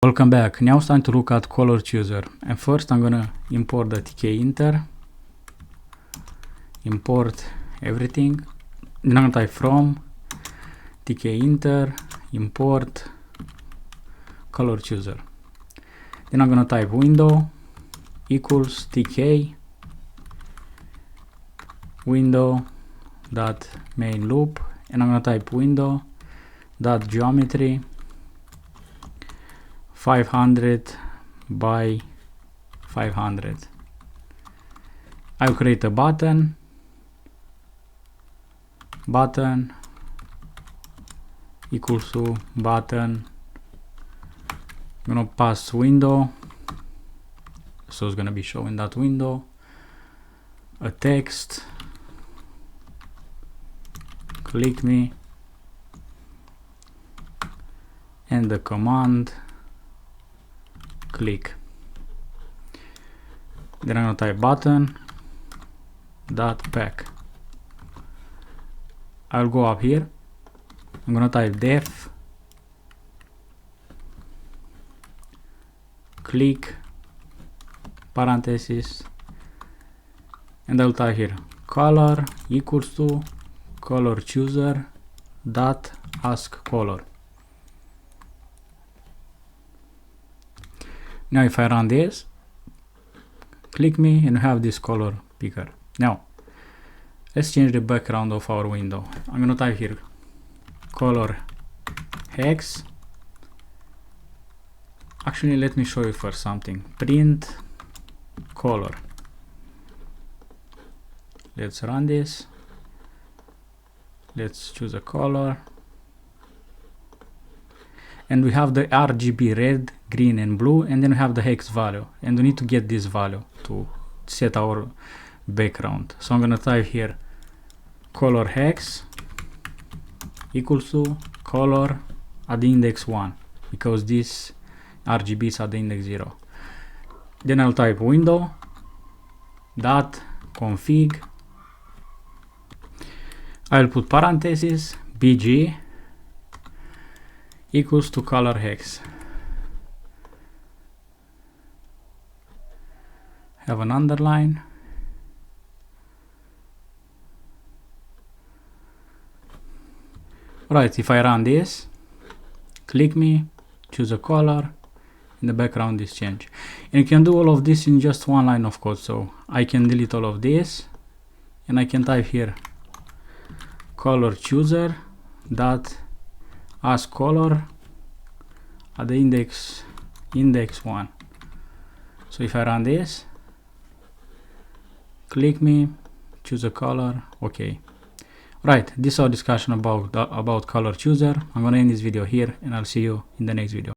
Welcome back. Now it's time to look at color chooser. And first I'm gonna import the Tkinter. Import everything. Then I'm gonna type from Tkinter import color chooser. Then I'm gonna type window equals tk window dot main loop, and I'm gonna type window dot geometry 500 by 500. I'll create a button equals to button. I'm gonna pass window, so it's gonna be showing that window, a text, click me, and the command click. Then I'm gonna type button dot pack. I'll go up here. I'm gonna type def click parenthesis, and I'll type here color equals to color chooser dot ask color. Now if I run this, click me, and have this color picker. Now let's change the background of our window. I'm gonna type here color hex. Actually, let me show you first something. Print color. Let's run this. Let's choose a color. And we have the RGB red, green, and blue, and then we have the hex value, and we need to get this value to set our background. So I'm gonna type here color hex equals to color at the index 1, because this RGB is at the index 0. Then I'll type window dot config. I'll put parentheses bg equals to color hex. Have an underline. Right, if I run this, click me, choose a color, and the background is changed. And you can do all of this in just one line of code. So I can delete all of this, and I can type here color chooser dot ask color at the index 1. So if I run this, click me, choose a color, okay. Right, this is our discussion about color chooser. I'm gonna end this video here, and I'll see you in the next video.